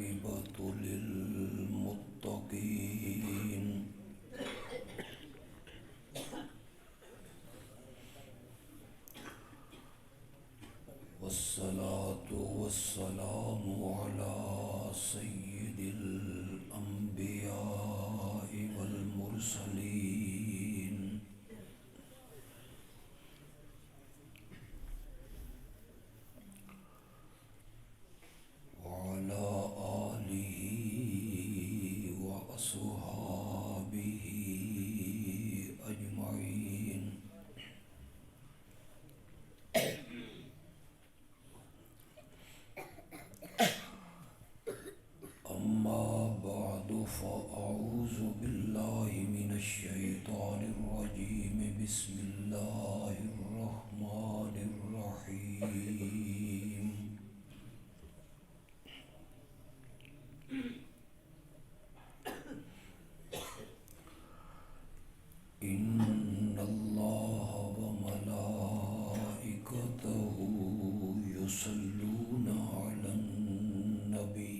والعاقبة للمتقين والصلاة والسلام على سيد الأنبياء والمرسلين وعلى آله وأصحابه أجمعين. أما بعد فأعوذ بالله من الشيطان الرجيم. بسم الله الرحمن الرحيم. إن الله وملائكته يصلون على النبي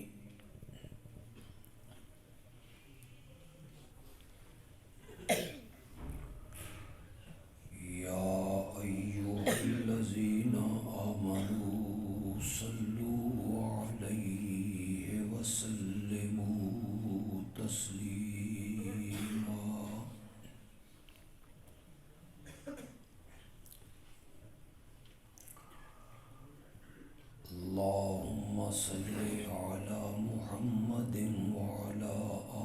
يا أيها الذين آمنوا صلوا عليه وسلموا تسليما. اللهم صل على محمد وعلى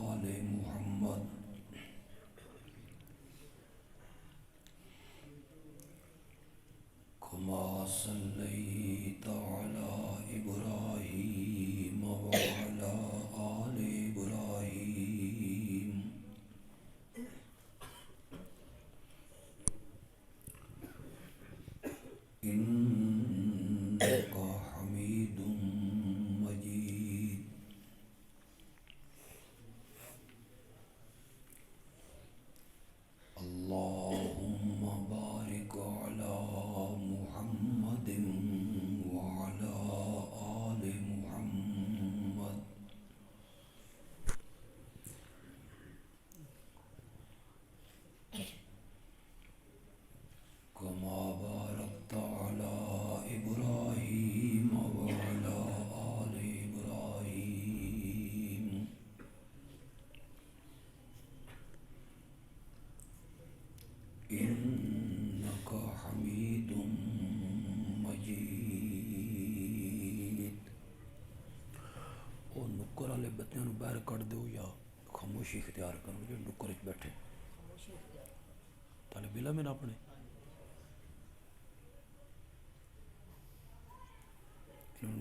آل محمد كما صليت على إبراهيم وعلى آل إبراهيم إنك حميد مجيد. اللهم بارك على محمد وعلى آل محمد كما باركت على إبراهيم وعلى آل إبراهيم إنك حميد مجيد. اور نکر والے بچوں نو باہر کٹ دو یا خاموشی اختیار کرو جو نکر وچ بیٹھے. طالب علم ہے اپنے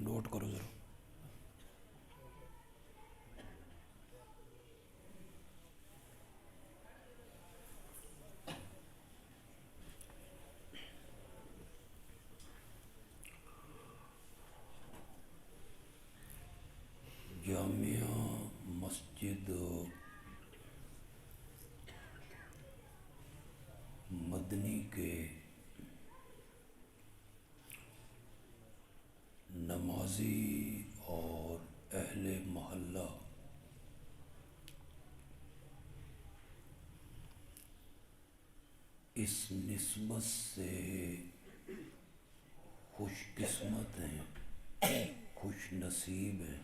نوٹ کرو ذرا. جامعہ مسجد مدنی کے نمازی اور اہل محلہ اس نسبت سے خوش قسمت ہیں، خوش نصیب ہیں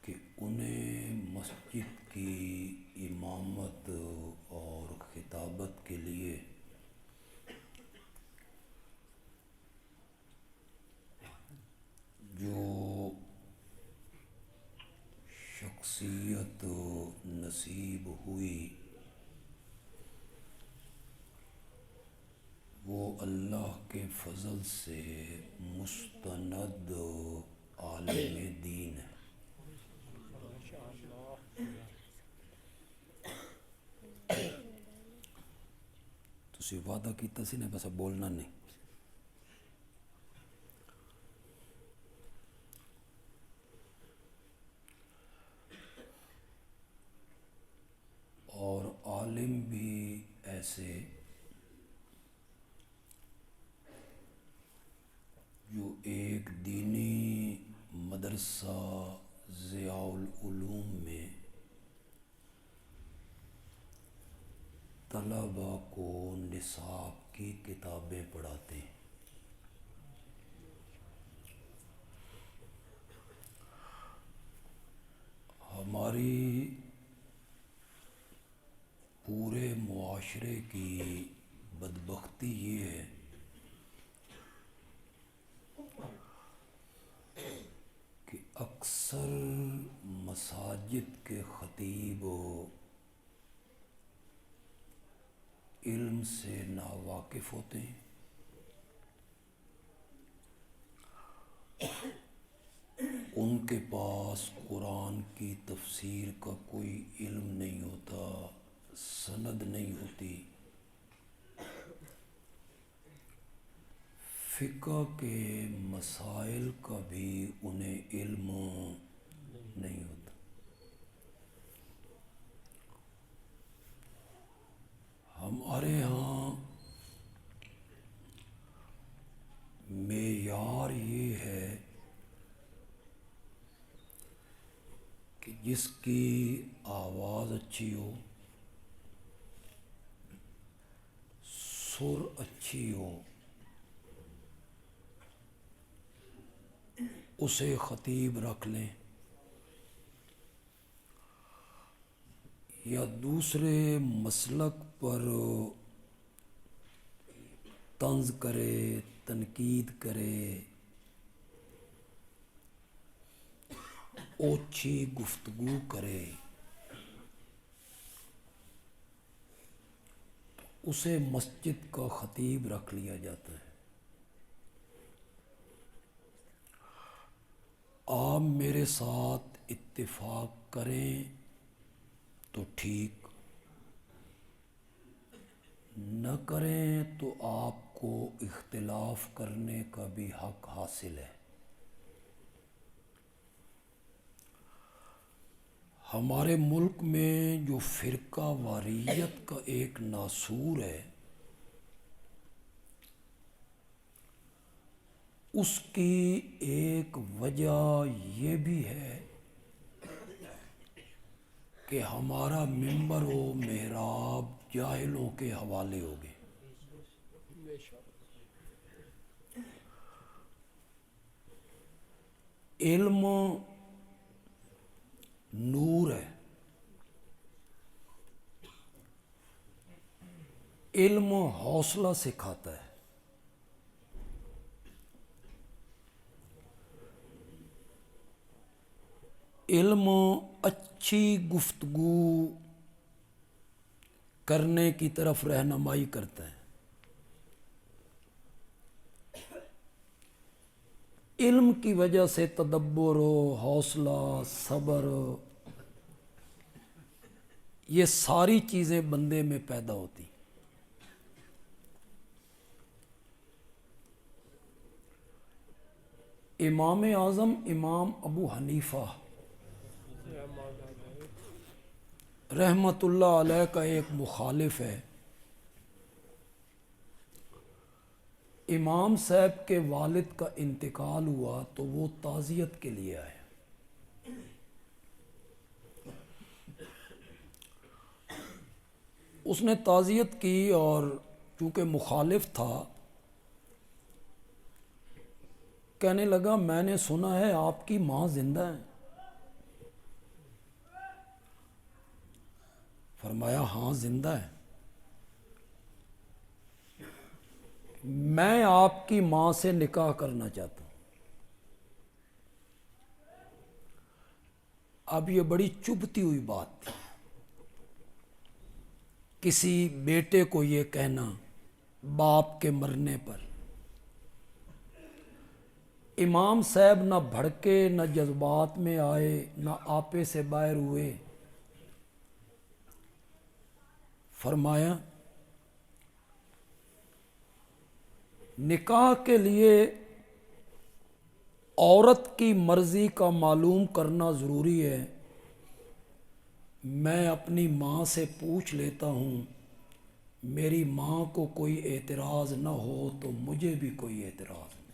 کہ انہیں مسجد کی امامت اور خطابت کے لیے جو شخصیت نصیب ہوئی وہ اللہ کے فضل سے مستند عالم دین ہے. تسی وعدہ کیتا سی نے بس بولنا نہیں. اور عالم بھی ایسے ایک دینی مدرسہ ضیاء العلوم میں طلباء کو نصاب کی کتابیں پڑھاتے ہیں۔ ہماری پورے معاشرے کی بدبختی یہ ہے کہ اکثر مساجد کے خطیب علم سے ناواقف ہوتے ہیں، ان کے پاس قرآن کی تفسیر کا کوئی علم نہیں ہوتا، سند نہیں ہوتی، فقہ کے مسائل کا بھی انہیں علم نہیں ہوتا۔ ہمارے ہاں معیار یہ ہے کہ جس کی آواز اچھی ہو، سر اچھی ہو، اسے خطیب رکھ لیں، یا دوسرے مسلک پر طنز کرے، تنقید کرے، اوچھی گفتگو کرے، تو اسے مسجد کا خطیب رکھ لیا جاتا ہے۔ آپ میرے ساتھ اتفاق کریں تو ٹھیک، نہ کریں تو آپ کو اختلاف کرنے کا بھی حق حاصل ہے۔ ہمارے ملک میں جو فرقہ واریت کا ایک ناسور ہے، اس کی ایک وجہ یہ بھی ہے کہ ہمارا ممبر و محراب جاہلوں کے حوالے ہو گئے۔ علم نور ہے، علم حوصلہ سکھاتا ہے، علم اچھی گفتگو کرنے کی طرف رہنمائی کرتا ہے، علم کی وجہ سے تدبر و حوصلہ، صبر، یہ ساری چیزیں بندے میں پیدا ہوتی۔ امام اعظم امام ابو حنیفہ رحمت اللہ علیہ کا ایک مخالف ہے، امام صاحب کے والد کا انتقال ہوا تو وہ تعزیت کے لیے آئے۔ اس نے تعزیت کی اور چونکہ مخالف تھا، کہنے لگا میں نے سنا ہے آپ کی ماں زندہ ہے۔ فرمایا ہاں زندہ ہے، میں آپ کی ماں سے نکاح کرنا چاہتا ہوں۔ اب یہ بڑی چبھتی ہوئی بات تھی، کسی بیٹے کو یہ کہنا باپ کے مرنے پر۔ امام صاحب نہ بھڑکے، نہ جذبات میں آئے، نہ آپے سے باہر ہوئے، فرمایا نکاح کے لیے عورت کی مرضی کا معلوم کرنا ضروری ہے، میں اپنی ماں سے پوچھ لیتا ہوں، میری ماں کو کوئی اعتراض نہ ہو تو مجھے بھی کوئی اعتراض نہیں۔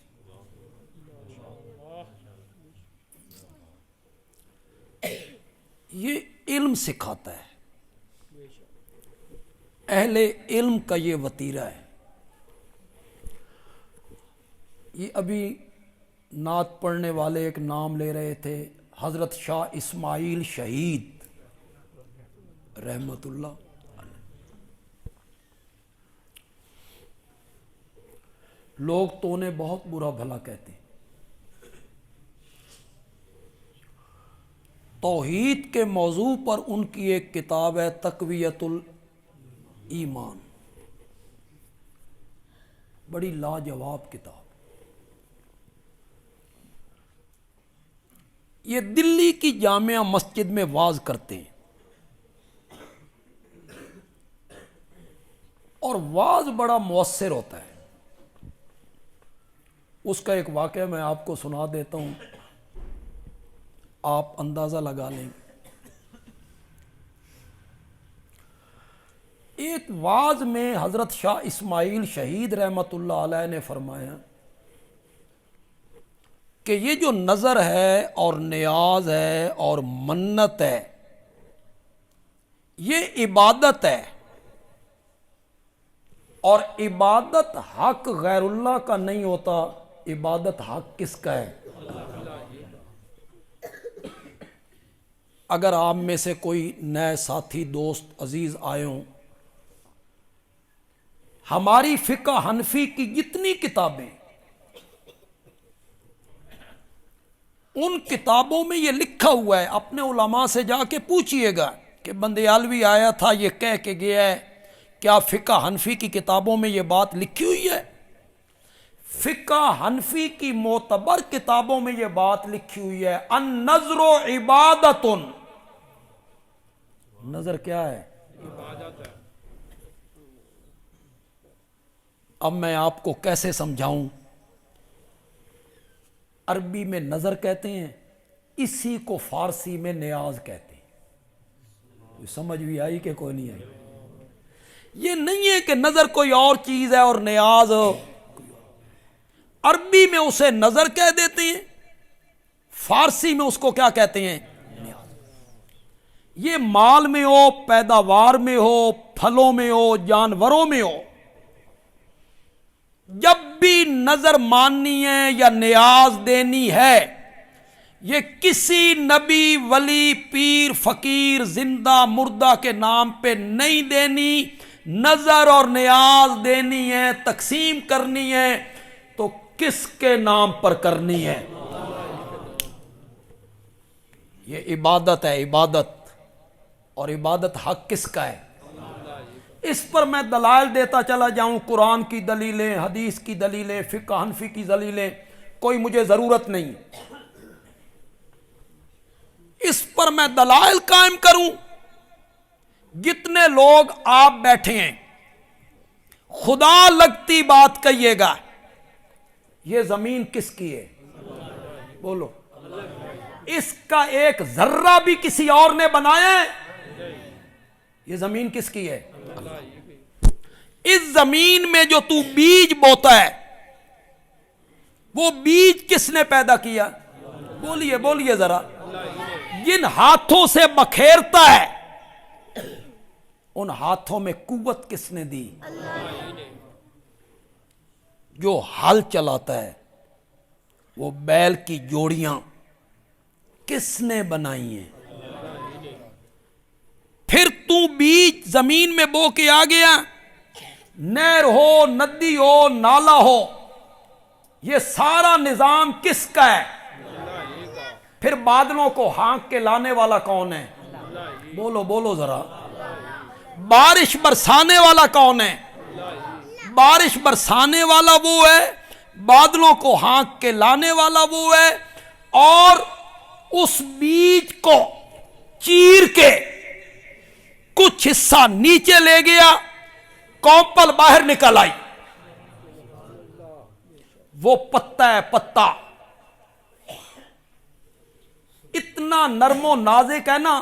یہ علم سکھاتا ہے، اہل علم کا یہ وتیرہ ہے۔ یہ ابھی نعت پڑھنے والے ایک نام لے رہے تھے، حضرت شاہ اسماعیل شہید رحمت اللہ۔ لوگ تو انہیں بہت برا بھلا کہتے ہیں۔ توحید کے موضوع پر ان کی ایک کتاب ہے تقویت الایمان، بڑی لاجواب کتاب۔ یہ دلی کی جامعہ مسجد میں واز کرتے ہیں، اور واز بڑا مؤثر ہوتا ہے۔ اس کا ایک واقعہ میں آپ کو سنا دیتا ہوں، آپ اندازہ لگا لیں گے۔ ایک واز میں حضرت شاہ اسماعیل شہید رحمت اللہ علیہ نے فرمایا کہ یہ جو نظر ہے اور نیاز ہے اور منت ہے، یہ عبادت ہے، اور عبادت حق غیر اللہ کا نہیں ہوتا، عبادت حق کس کا ہے؟ اگر آپ میں سے کوئی نئے ساتھی دوست عزیز آئے ہوں، ہماری فقہ حنفی کی جتنی کتابیں، ان کتابوں میں یہ لکھا ہوا ہے، اپنے علماء سے جا کے پوچھئے گا کہ بندیالوی آیا تھا یہ کہہ کے گیا ہے، کیا فقہ حنفی کی کتابوں میں یہ بات لکھی ہوئی ہے؟ فقہ حنفی کی معتبر کتابوں میں یہ بات لکھی ہوئی ہے، النظر عبادت، نظر کیا ہے؟ عبادت ہے۔ اب میں آپ کو کیسے سمجھاؤں؟ عربی میں نظر کہتے ہیں، اسی کو فارسی میں نیاز کہتے ہیں۔ سمجھ بھی آئی کہ کوئی نہیں آئی؟ یہ نہیں ہے کہ نظر کوئی اور چیز ہے اور نیاز، عربی میں اسے نظر کہہ دیتے ہیں، فارسی میں اس کو کیا کہتے ہیں؟ نیاز۔ یہ مال میں ہو، پیداوار میں ہو، پھلوں میں ہو، جانوروں میں ہو، جب بھی نظر ماننی ہے یا نیاز دینی ہے، یہ کسی نبی، ولی، پیر، فقیر، زندہ مردہ کے نام پہ نہیں دینی۔ نظر اور نیاز دینی ہے، تقسیم کرنی ہے تو کس کے نام پر کرنی ہے؟ یہ عبادت ہے، عبادت، اور عبادت حق کس کا ہے؟ اس پر میں دلائل دیتا چلا جاؤں، قرآن کی دلیلیں، حدیث کی دلیلیں، فقہ حنفی کی دلیلیں، کوئی مجھے ضرورت نہیں، اس پر میں دلائل قائم کروں۔ جتنے لوگ آپ بیٹھے ہیں، خدا لگتی بات کہیے گا، یہ زمین کس کی ہے؟ بولو۔ اس کا ایک ذرہ بھی کسی اور نے بنایا ہے؟ یہ زمین کس کی ہے؟ اس زمین میں جو تو بیج بوتا ہے، وہ بیج کس نے پیدا کیا؟ بولیے بولیے ذرا۔ جن ہاتھوں سے بکھیرتا ہے، ان ہاتھوں میں قوت کس نے دی؟ جو ہل چلاتا ہے، وہ بیل کی جوڑیاں کس نے بنائی ہیں؟ پھر تو بیج زمین میں بو کے آ گیا، نہر ہو، ندی ہو، نالا ہو، یہ سارا نظام کس کا ہے؟ پھر بادلوں کو ہانک کے لانے والا کون ہے؟ بولو بولو ذرا۔ بارش برسانے والا کون ہے؟ بارش برسانے والا وہ ہے، بادلوں کو ہانک کے لانے والا وہ ہے، اور اس بیج کو چیر کے کچھ حصہ نیچے لے گیا، کوپل باہر نکل آئی، وہ پتا ہے، پتا اتنا نرم و نازک ہے نا،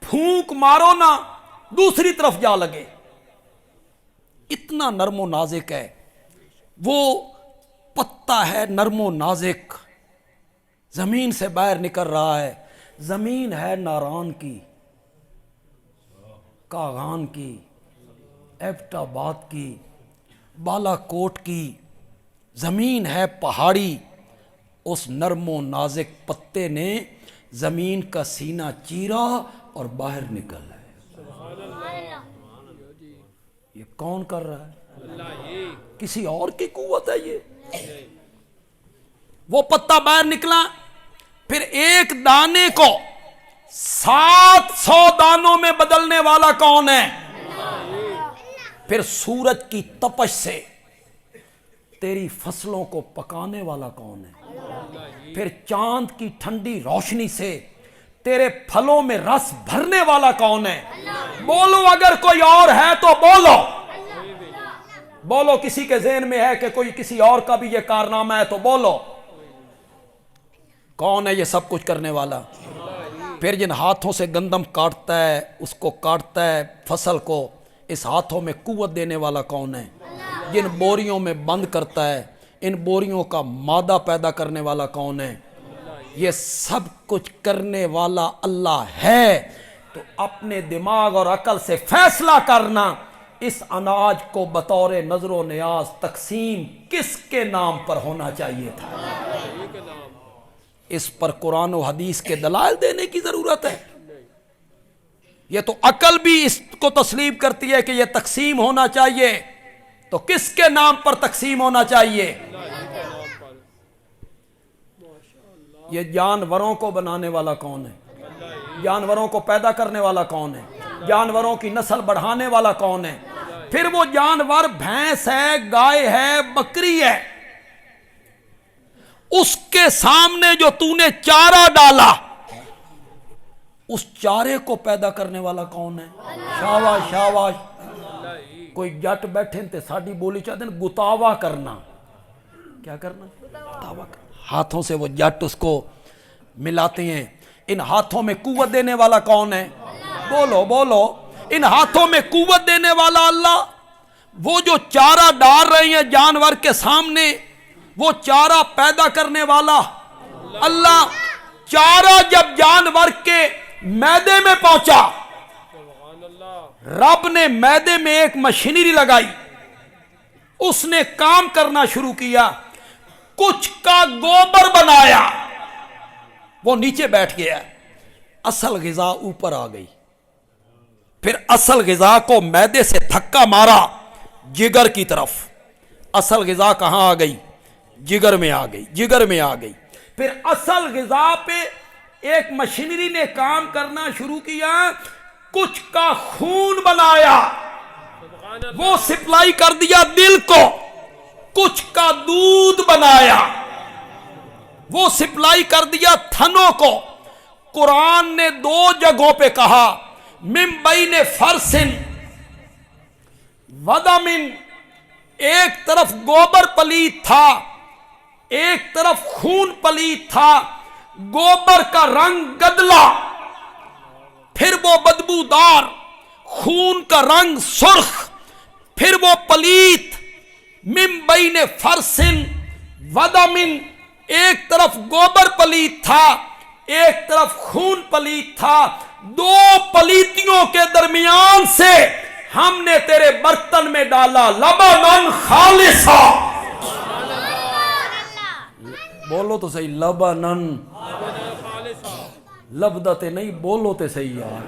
پھونک مارو نا دوسری طرف جا لگے، اتنا نرم و نازک ہے وہ پتا ہے، نرم و نازک، زمین سے باہر نکل رہا ہے، زمین ہے ناران کی، کاغان کی، ایبٹ آباد کی، بالا کوٹ کی، زمین ہے پہاڑی، اس نرم و نازک پتے نے زمین کا سینہ چیرا اور باہر نکل ہے۔ یہ کون کر رہا ہے؟ کسی اور کی قوت ہے یہ؟ وہ پتا باہر نکلا، پھر ایک دانے کو 700 دانوں میں بدلنے والا کون ہے؟ پھر سورج کی تپش سے تیری فصلوں کو پکانے والا کون ہے؟ پھر چاند کی ٹھنڈی روشنی سے تیرے پھلوں میں رس بھرنے والا کون ہے؟ بولو اگر کوئی اور ہے تو بولو، بولو کسی کے ذہن میں ہے کہ کوئی کسی اور کا بھی یہ کارنامہ ہے تو بولو، کون ہے یہ سب کچھ کرنے والا؟ پھر جن ہاتھوں سے گندم کاٹتا ہے، اس کو کاٹتا ہے فصل کو، اس ہاتھوں میں قوت دینے والا کون ہے؟ جن بوریوں میں بند کرتا ہے، ان بوریوں کا مادہ پیدا کرنے والا کون ہے؟ یہ سب کچھ کرنے والا اللہ ہے۔ تو اپنے دماغ اور عقل سے فیصلہ کرنا، اس اناج کو بطور نظر و نیاز تقسیم کس کے نام پر ہونا چاہیے تھا؟ اس پر قرآن و حدیث کے دلائل دینے کی ضرورت ہے۔ یہ تو عقل بھی اس کو تسلیم کرتی ہے کہ یہ تقسیم ہونا چاہیے، تو کس کے نام پر تقسیم ہونا چاہیے؟ یہ جانوروں کو بنانے والا کون ہے؟ جانوروں کو پیدا کرنے والا کون ہے؟ جانوروں کی نسل بڑھانے والا کون ہے؟ پھر وہ جانور بھینس ہے، گائے ہے، بکری ہے، اس کے سامنے جو تو نے چارہ ڈالا، اس چارے کو پیدا کرنے والا کون ہے؟ شاباش شاباش۔ کوئی جٹ بیٹھے تے ساڑی بولی چاہتے ہیں گتاوا کرنا، کیا کرنا؟ گتاوا کرنا۔ ہاتھوں سے وہ جٹ اس کو ملاتے ہیں۔ ان ہاتھوں میں قوت دینے والا کون ہے؟ بولو بولو، ان ہاتھوں میں قوت دینے والا اللہ۔ وہ جو چارہ ڈال رہے ہیں جانور کے سامنے، وہ چارہ پیدا کرنے والا اللہ۔ چارہ جب جانور کے میدے میں پہنچا، رب نے میدے میں ایک مشینری لگائی، اس نے کام کرنا شروع کیا، کچھ کا گوبر بنایا، وہ نیچے بیٹھ گیا، اصل غذا اوپر آ گئی۔ پھر اصل غذا کو میدے سے دھکا مارا جگر کی طرف، اصل غذا کہاں آ گئی؟ جگر میں آ گئی، جگر میں آ گئی۔ پھر اصل غذا پہ ایک مشینری نے کام کرنا شروع کیا، کچھ کا خون بنایا، وہ سپلائی کر دیا دل کو، کچھ کا دودھ بنایا، وہ سپلائی کر دیا تھنوں کو۔ قرآن نے 2 جگہوں پہ کہا من بین فرسن ودمن، ایک طرف گوبر پلید تھا، ایک طرف خون پلید تھا، گوبر کا رنگ گدلا، پھر وہ بدبودار، خون کا رنگ سرخ، پھر وہ پلیت۔ من بین فرسن ودمن، ایک طرف گوبر پلیت تھا، ایک طرف خون پلیت تھا، 2 پلیتیوں کے درمیان سے ہم نے تیرے برتن میں ڈالا لبنن خالصا۔ بولو تو صحیح، لبنن، لبدتے نہیں، بولو تے صحیح یار،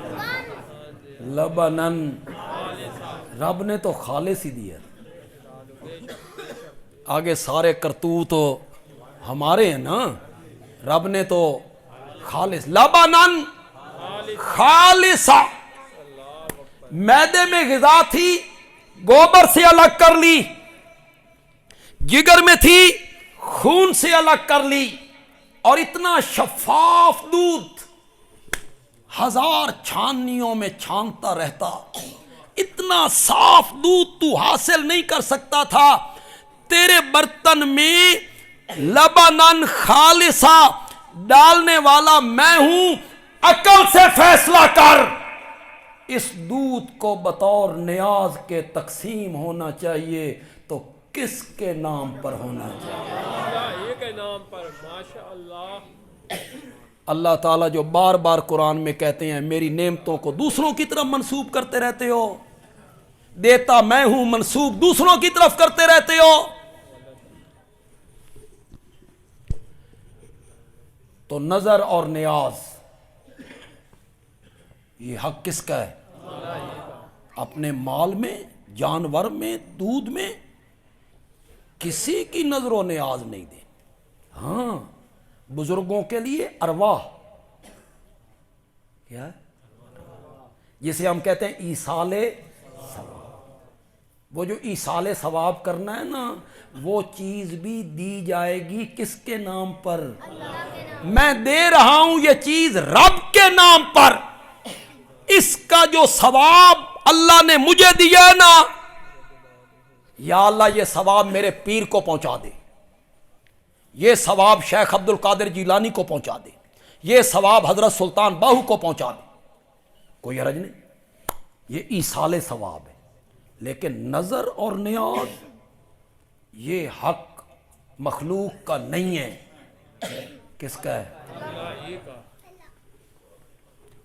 لبنن۔ رب نے تو خالص ہی دیا، آگے سارے کرتوت ہمارے ہیں نا، رب نے تو خالص، لبنن خالصا۔ میدے میں غذا تھی، گوبر سے الگ کر لی، جگر میں تھی، خون سے الگ کر لی، اور اتنا شفاف دودھ 1000 چھاننیوں میں چھانتا رہتا، اتنا صاف دودھ تو حاصل نہیں کر سکتا تھا۔ تیرے برتن میں لبنن خالصا ڈالنے والا میں ہوں، عقل سے فیصلہ کر، اس دودھ کو بطور نیاز کے تقسیم ہونا چاہیے تو کس کے نام پر ہونا چاہیے؟ اللہ کے نام پر، ماشاءاللہ۔ اللہ تعالیٰ جو بار بار قرآن میں کہتے ہیں میری نعمتوں کو دوسروں کی طرف منسوب کرتے رہتے ہو، دیتا میں ہوں منسوب دوسروں کی طرف کرتے رہتے ہو، تو نظر اور نیاز یہ حق کس کا ہے؟ اپنے مال میں، جانور میں، دودھ میں کسی کی نظر و نیاز نہیں دے۔ ہاں بزرگوں کے لیے ارواح کیا ہے، جسے ہم کہتے ہیں ایصال ثواب، وہ جو ایصال ثواب کرنا ہے نا، وہ چیز بھی دی جائے گی کس کے نام پر؟ میں دے رہا ہوں یہ چیز رب کے نام پر، اس کا جو ثواب اللہ نے مجھے دیا ہے نا، یا اللہ یہ ثواب میرے پیر کو پہنچا دے، یہ ثواب شیخ عبد القادر جیلانی کو پہنچا دے، یہ ثواب حضرت سلطان باہو کو پہنچا دے، کوئی حرج نہیں، یہ ایصال ثواب ہے۔ لیکن نظر اور نیاز یہ حق مخلوق کا نہیں ہے، کس کا ہے؟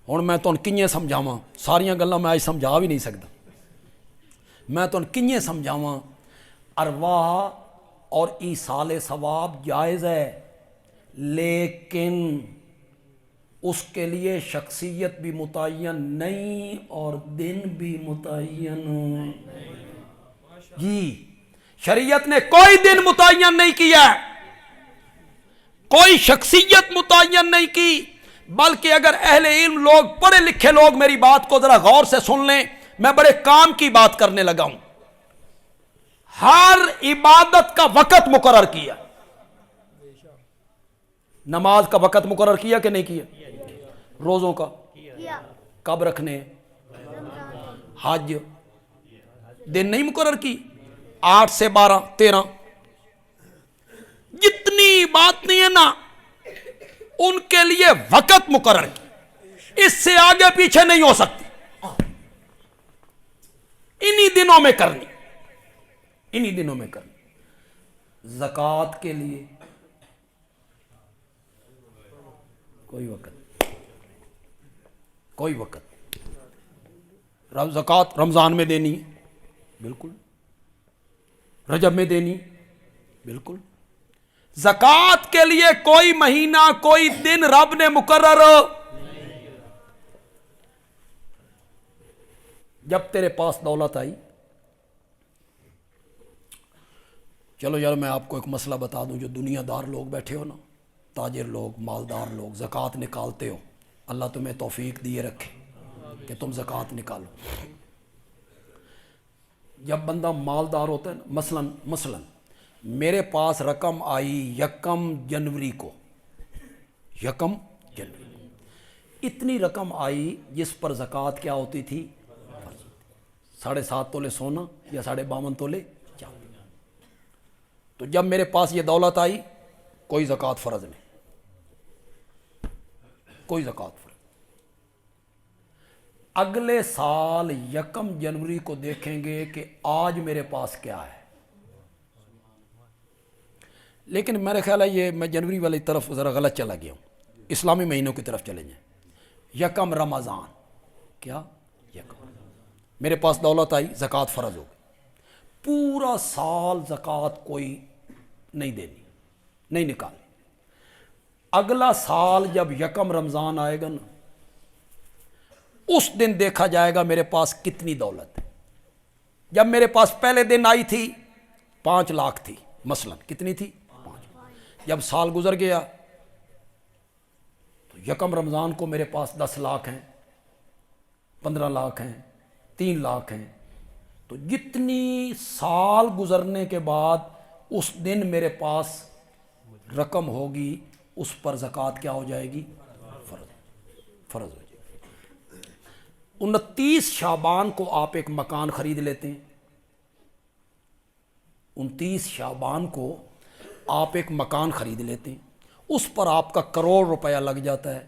ہوں میں تمہیں کییں سمجھاواں، ساریاں گلاں میں آج سمجھا بھی نہیں سکتا، میں تمہیں کییں سمجھاواں۔ ارواح اور ایصال ثواب جائز ہے، لیکن اس کے لیے شخصیت بھی متعین نہیں اور دن بھی متعین۔ جی شریعت نے کوئی دن متعین نہیں کیا، کوئی شخصیت متعین نہیں کی، بلکہ اگر اہل علم لوگ، پڑھے لکھے لوگ میری بات کو ذرا غور سے سن لیں، میں بڑے کام کی بات کرنے لگا ہوں۔ ہر عبادت کا وقت مقرر کیا، نماز کا وقت مقرر کیا کہ نہیں کیا؟ روزوں کا کب رکھنے؟ حج دن نہیں مقرر کی، 8 سے 12 13، جتنی باتیں ہیں نا ان کے لیے وقت مقرر کی، اس سے آگے پیچھے نہیں ہو سکتی، انہی دنوں میں کرنی، انہی دنوں میں کرنی۔ زکوٰۃ کے لیے کوئی وقت، کوئی وقت، زکوٰۃ رمضان میں دینی ہے بالکل، رجب میں دینی بالکل، زکوٰۃ کے لیے کوئی مہینہ کوئی دن رب نے مقرر۔ جب تیرے پاس دولت آئی، چلو یار میں آپ کو ایک مسئلہ بتا دوں، جو دنیا دار لوگ بیٹھے ہو نا، تاجر لوگ، مالدار لوگ، زکوٰۃ نکالتے ہو، اللہ تمہیں توفیق دیے رکھے کہ تم زکوٰۃ نکالو۔ جب بندہ مالدار ہوتا ہے نا، مثلا میرے پاس رقم آئی 1 جنوری کو، 1 جنوری کو اتنی رقم آئی جس پر زکوٰۃ کیا ہوتی تھی؟ 7.5 تولے سونا یا 52.5 تولے چاندی۔ تو جب میرے پاس یہ دولت آئی، کوئی زکوٰۃ فرض نہیں، کوئی زکوٰۃ فرض۔ اگلے سال 1 جنوری کو دیکھیں گے کہ آج میرے پاس کیا ہے، لیکن میرے خیال ہے یہ میں جنوری والی طرف ذرا غلط چلا گیا ہوں، اسلامی مہینوں کی طرف چلے جائیں۔ 1 رمضان، کیا 1 میرے پاس دولت آئی، زکوٰۃ فرض ہو گئی، پورا سال زکوٰۃ کوئی نہیں دینی، نہیں نکالنی۔ اگلا سال جب 1 رمضان آئے گا نا، اس دن دیکھا جائے گا میرے پاس کتنی دولت ہے۔ جب میرے پاس پہلے دن آئی تھی 5 لاکھ تھی مثلا، کتنی تھی؟ 5۔ جب سال گزر گیا تو 1 رمضان کو میرے پاس 10 لاکھ ہیں، 15 لاکھ ہیں، 3 لاکھ ہیں۔ تو جتنی سال گزرنے کے بعد اس دن میرے پاس رقم ہوگی، اس پر زکوٰۃ کیا ہو جائے گی؟ فرض ہو جائے گی۔ 29 شعبان کو آپ ایک مکان خرید لیتے ہیں، 29 شعبان کو آپ ایک مکان خرید لیتے ہیں، اس پر آپ کا 1 کروڑ روپیہ لگ جاتا ہے،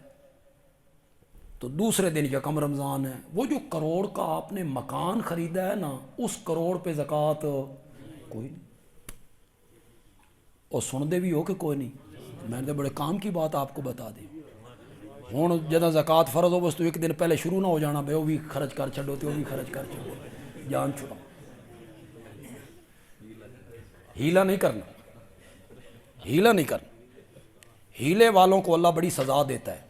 تو دوسرے دن 1 رمضان ہے، وہ جو 1 کروڑ کا آپ نے مکان خریدا ہے نا، اس 1 کروڑ پہ زکوٰۃ کوئی نہیں۔ اور سن دے بھی ہو کہ کوئی نہیں، میں نے بڑے کام کی بات آپ کو بتا دی۔ ہوں جدہ زکات فرض ہو بس تو ایک دن پہلے شروع نہ ہو جانا بھائی وہ بھی خرچ کر چھڈو تے وہ بھی خرچ کر چھڈو، جان چھڑو، ہیلا نہیں کرنا، ہیلا نہیں کرنا، ہیلے والوں کو اللہ بڑی سزا دیتا ہے،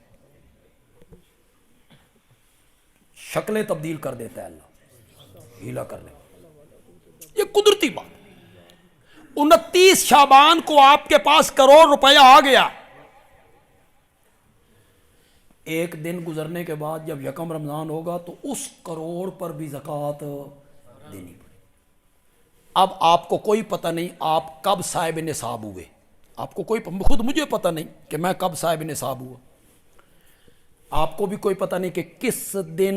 شکلیں تبدیل کر دیتا ہے اللہ ہیلا کرنے، یہ قدرتی بات۔ 29 شعبان کو آپ کے پاس کروڑ روپیہ آ گیا، ایک دن گزرنے کے بعد جب یکم رمضان ہوگا تو اس کروڑ پر بھی زکوٰۃ دینی پڑے۔ اب آپ کو کوئی پتہ نہیں آپ کب صاحب نصاب ہوئے، آپ کو کوئی خود مجھے پتہ نہیں کہ میں کب صاحب نصاب ہوا، آپ کو بھی کوئی پتہ نہیں کہ کس دن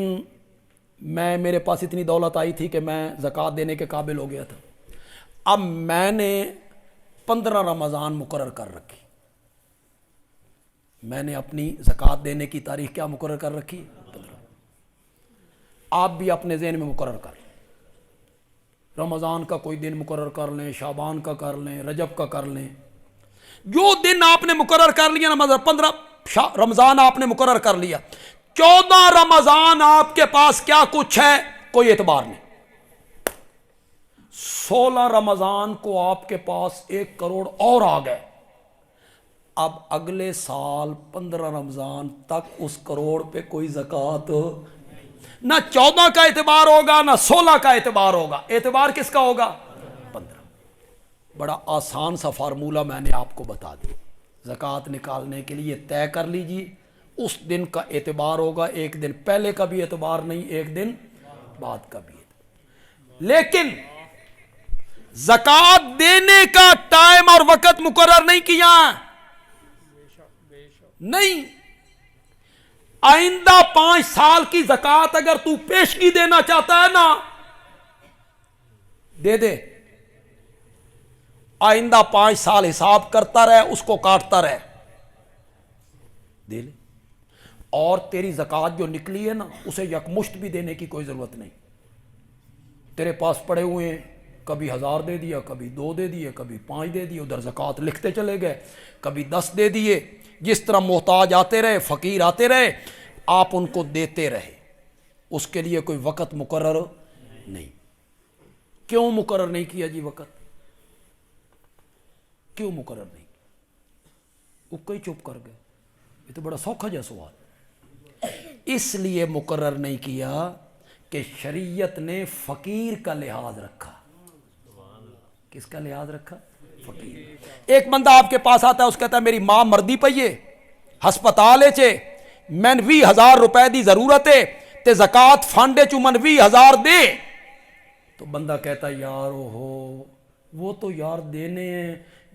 میرے پاس اتنی دولت آئی تھی کہ میں زکوٰۃ دینے کے قابل ہو گیا تھا۔ اب میں نے 15 رمضان مقرر کر رکھی، میں نے اپنی زکوٰۃ دینے کی تاریخ کیا مقرر کر رکھی؟ 15۔ آپ بھی اپنے ذہن میں مقرر کر لیں، رمضان کا کوئی دن مقرر کر لیں، شعبان کا کر لیں، رجب کا کر لیں، جو دن آپ نے مقرر کر لیا نا، 15 رمضان آپ نے مقرر کر لیا، 14 رمضان آپ کے پاس کیا کچھ ہے کوئی اعتبار نہیں، 16 رمضان کو آپ کے پاس 1 کروڑ اور آ گئے، اب اگلے سال 15 رمضان تک اس کروڑ پہ کوئی زکوٰۃ نہ 14 کا اعتبار ہوگا نہ 16 کا اعتبار ہوگا، اعتبار کس کا ہوگا؟ 15۔ بڑا آسان سا فارمولہ میں نے آپ کو بتا دیا، زکوٰۃ نکالنے کے لیے طے کر لیجیے، اس دن کا اعتبار ہوگا، ایک دن پہلے کا بھی اعتبار نہیں، ایک دن بعد کا بھی اعتبار۔ لیکن زکوٰۃ دینے کا ٹائم اور وقت مقرر نہیں کیا، نہیں، آئندہ 5 سال کی زکوٰۃ اگر تو پیشگی دینا چاہتا ہے نا دے دے، آئندہ 5 سال حساب کرتا رہے، اس کو کاٹتا رہے، دے لے، اور تیری زکوٰۃ جو نکلی ہے نا اسے یکمشت بھی دینے کی کوئی ضرورت نہیں، تیرے پاس پڑے ہوئے ہیں، کبھی 1000 دے دیا، کبھی 2 دے دیے، کبھی 5 دے دیے، ادھر زکوٰۃ لکھتے چلے گئے، کبھی 10 دے دیے، جس طرح محتاج آتے رہے، فقیر آتے رہے، آپ ان کو دیتے رہے، اس کے لیے کوئی وقت مقرر نہیں۔ کیوں مقرر نہیں کیا جی وقت؟ کیوں مقرر نہیں کیا؟ وہ کوئی چپ کر گئے، یہ تو بڑا سوکھا جا سوال۔ اس لیے مقرر نہیں کیا کہ شریعت نے فقیر کا لحاظ رکھا۔ کس کا لحاظ رکھا؟ فقیر۔ ایک بندہ آپ کے پاس آتا ہے، اس کہتا ہے میری ماں مردی پئیے، ہسپتال ہے، میں 20,000 روپے دی ضرورت ہے تے زکوٰۃ فنڈ چ من 20,000 دے، تو بندہ کہتا ہے یار اوہو وہ تو یار دینے ہیں،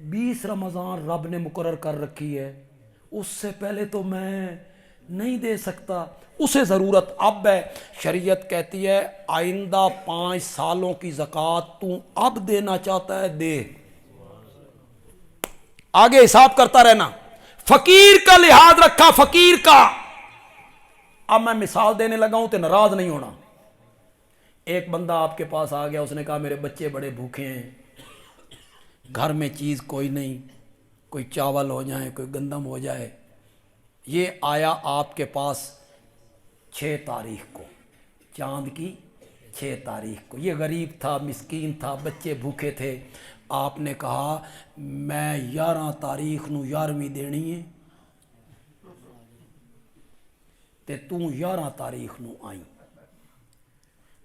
20 رمضان رب نے مقرر کر رکھی ہے، اس سے پہلے تو میں نہیں دے سکتا، اسے ضرورت اب ہے۔ شریعت کہتی ہے آئندہ 5 سالوں کی زکوٰۃ تو اب دینا چاہتا ہے دے، آگے حساب کرتا رہنا۔ فقیر کا لحاظ رکھا، فقیر کا۔ اب میں مثال دینے لگا ہوں تو ناراض نہیں ہونا۔ ایک بندہ آپ کے پاس آ گیا، اس نے کہا میرے بچے بڑے بھوکے ہیں، گھر میں چیز کوئی نہیں، کوئی چاول ہو جائے، کوئی گندم ہو جائے۔ یہ آیا آپ کے پاس 6 تاریخ کو، چاند کی 6 تاریخ کو، یہ غریب تھا، مسکین تھا، بچے بھوکے تھے، آپ نے کہا میں 11 تاریخ نو 11ویں دینی ہے تے تو 11 تاریخ نو آئی۔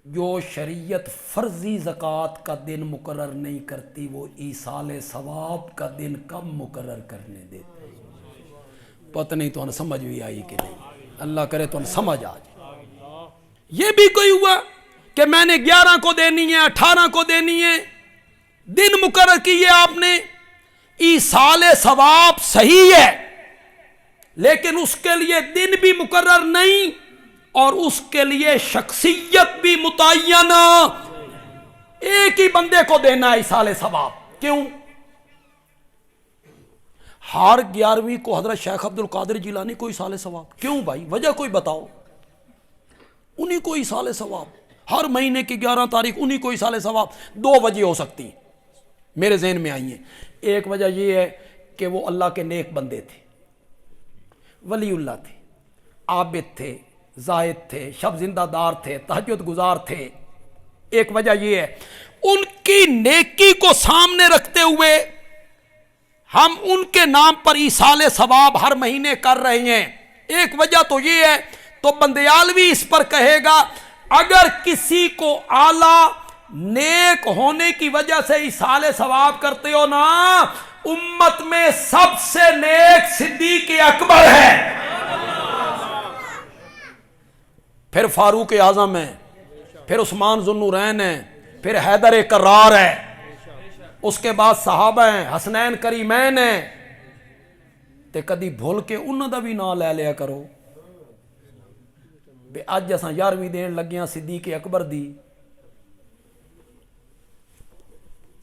جو شریعت فرضی زکوٰۃ کا دن مقرر نہیں کرتی وہ ایصال ثواب کا دن کب مقرر کرنے دیتے؟ پتہ نہیں تو سمجھ بھی آئی کہ نہیں، اللہ کرے تو سمجھ آ جائے۔ یہ بھی کوئی ہوا کہ میں نے 11 کو دینی ہے، 18 کو دینی ہے، دن مقرر کیے آپ نے، ایصال ثواب صحیح ہے لیکن اس کے لیے دن بھی مقرر نہیں اور اس کے لیے شخصیت بھی متعین، ایک ہی بندے کو دینا ہے ایصال ثواب۔ کیوں؟ ہر 11ویں کو حضرت شیخ عبد القادر جیلانی کو ایصال ثواب، کیوں بھائی؟ وجہ کوئی بتاؤ، انہی کو ایصال ثواب، ہر مہینے کی 11 تاریخ انہی کو ایصال ثواب۔ 2 وجہ ہو سکتی ہیں میرے ذہن میں آئی ہیں۔ ایک وجہ یہ ہے کہ وہ اللہ کے نیک بندے تھے، ولی اللہ تھے، عابد تھے، زاہد تھے، شب زندہ دار تھے، تہجد گزار تھے۔ ایک وجہ یہ ہے ان کی نیکی کو سامنے رکھتے ہوئے ہم ان کے نام پر ایصال ثواب ہر مہینے کر رہے ہیں۔ ایک وجہ تو یہ ہے، تو بندیالوی اس پر کہے گا اگر کسی کو اعلیٰ نیک ہونے کی وجہ سے ایصال ثواب کرتے ہو نا، امت میں سب سے نیک صدیق اکبر ہے، پھر فاروق اعظم ہے، پھر عثمان ذو النورین ہے، پھر حیدر کرار ہے، اس کے بعد صحابہ ہیں، حسنین کریمین ہیں، تے کدی بھول کے انہوں دا بھی نام لے لیا کرو بے اج اساں 11ویں دین لگیاں صدیق اکبر دی۔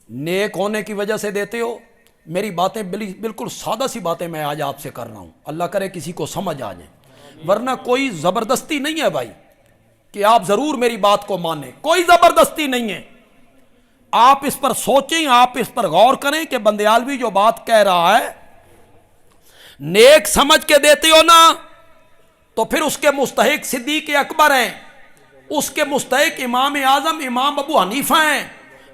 نیک ہونے کی وجہ سے دیتے ہو۔ میری باتیں بالکل سادہ سی باتیں میں آج آپ سے کر رہا ہوں، اللہ کرے کسی کو سمجھ آ جائیں، ورنہ کوئی زبردستی نہیں ہے بھائی کہ آپ ضرور میری بات کو مانیں، کوئی زبردستی نہیں ہے۔ آپ اس پر سوچیں، آپ اس پر غور کریں کہ بندیالوی جو بات کہہ رہا ہے نیک سمجھ کے دیتے ہو نا، تو پھر اس کے مستحق صدیق اکبر ہیں، اس کے مستحق امام اعظم امام ابو حنیفہ ہیں،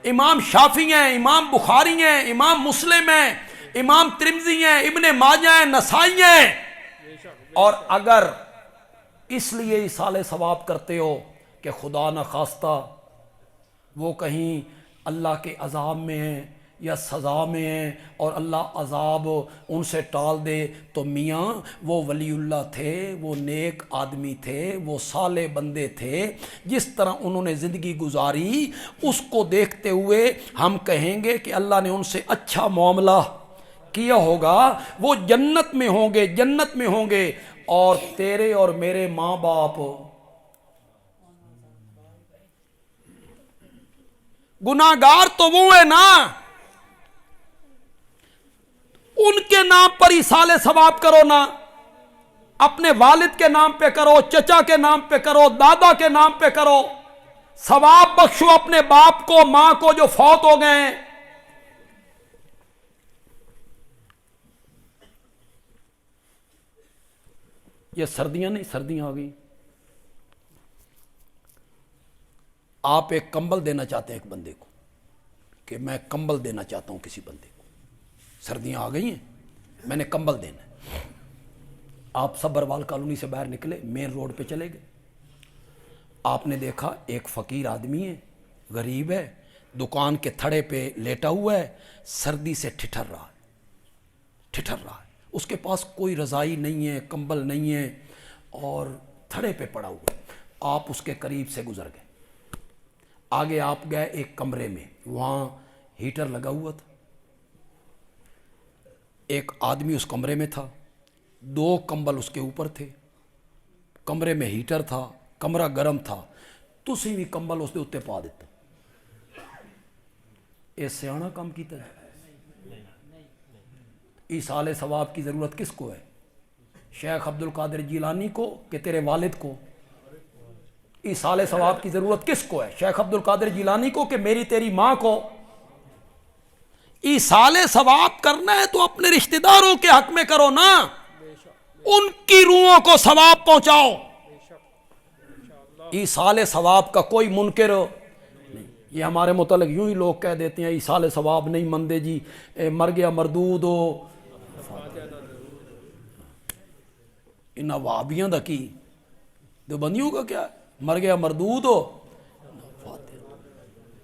امام شافعی ہیں، امام بخاری ہیں، امام مسلم ہیں، امام ترمذی ہیں، ابن ماجہ ہیں، نسائی ہیں۔ اور اگر اس لیے ایصال ثواب کرتے ہو کہ خدا نہ خواستہ وہ کہیں اللہ کے عذاب میں ہیں یا سزا میں ہیں اور اللہ عذاب ان سے ٹال دے، تو میاں وہ ولی اللہ تھے، وہ نیک آدمی تھے، وہ صالح بندے تھے، جس طرح انہوں نے زندگی گزاری اس کو دیکھتے ہوئے ہم کہیں گے کہ اللہ نے ان سے اچھا معاملہ کیا ہوگا، وہ جنت میں ہوں گے، جنت میں ہوں گے۔ اور تیرے اور میرے ماں باپ گناہگار تو وہ ہے نا، ان کے نام پر ایصال ثواب کرو نا، اپنے والد کے نام پہ کرو، چچا کے نام پہ کرو، دادا کے نام پہ کرو، ثواب بخشو اپنے باپ کو ماں کو جو فوت ہو گئے ہیں۔ یہ سردیاں نہیں، سردیاں آ گئی، آپ ایک کمبل دینا چاہتے ہیں ایک بندے کو کہ میں کمبل دینا چاہتا ہوں کسی بندے کو، سردیاں آ گئی ہیں، میں نے کمبل دینا ہے۔ آپ صبروال کالونی سے باہر نکلے، مین روڈ پہ چلے گئے، آپ نے دیکھا ایک فقیر آدمی ہے، غریب ہے، دکان کے تھڑے پہ لیٹا ہوا ہے، سردی سے ٹھٹھر رہا ہے، اس کے پاس کوئی رضائی نہیں ہے، کمبل نہیں ہے، اور تھڑے پہ پڑا ہوا ہے۔ آپ اس کے قریب سے گزر گئے، آگے آپ گئے ایک کمرے میں، وہاں ہیٹر لگا ہوا تھا، ایک آدمی اس کمرے میں تھا، 2 کمبل اس کے اوپر تھے، کمرے میں ہیٹر تھا، کمرہ گرم تھا، تسی بھی کمبل اس دے اتے پا دیتا۔ یہ سیاحنا کام کیتا ہے؟ ایصال ثواب کی ضرورت کس کو ہے؟ شیخ عبد القادر جیلانی کو کہ تیرے والد کو؟ ایصال ثواب کی ضرورت کس کو ہے؟ شیخ عبد القادر جیلانی کو کہ میری تیری ماں کو؟ ایصال ثواب کرنا ہے تو اپنے رشتہ داروں کے حق میں کرو نا، ان کی روحوں کو ثواب پہنچاؤ۔ ایصال ثواب کا کوئی منکر نہیں۔ یہ ہمارے متعلق یوں ہی لوگ کہہ دیتے ہیں ایصال ثواب نہیں مندے جی، مر گیا مردود ہو، انہاں وہابیاں دا کی دیوبندیوں کا کیا، مر گیا مردود ہو،